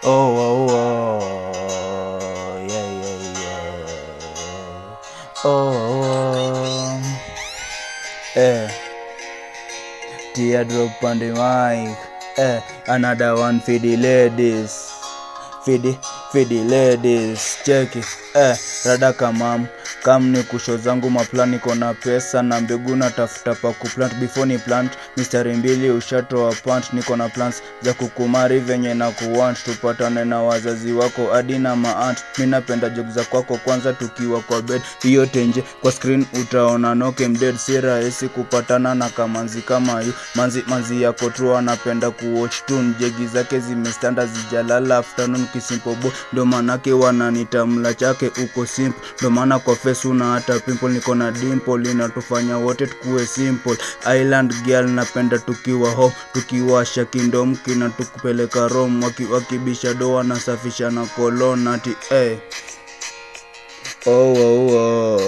Oh, oh, oh, yeah, yeah, yeah. Oh, teardrop on the mic. Another one for the ladies. For the ladies. Check it. Radaka mam. Kam ni kusho zangu maplani kona pesa na mbegu na tafuta pa kuplant before ni plant mistari mbili ushato wa plant niko na plans za kukumari venye na kuwant tupatane na wazazi wako hadi na maant mimi napenda joke za kwako kwanza tukiwa kwa bed hiyo tenje kwa screen utaona noke mdead si rahisi kupatana na kamanzi kama hiyo manzi yako true anapenda kuwatch tune jegi zake zimestanda zijalala afternoon kisimple boy ndo manake wananita mla chake uko simple ndo maana kwa face una hata pimple niko na dimple inatufanya wote tukue simple island girl napenda tukiwa home tukiwasha kingdom kina tukupeleka Rome wakibisha doa na safisha na kolona ati oh oh oh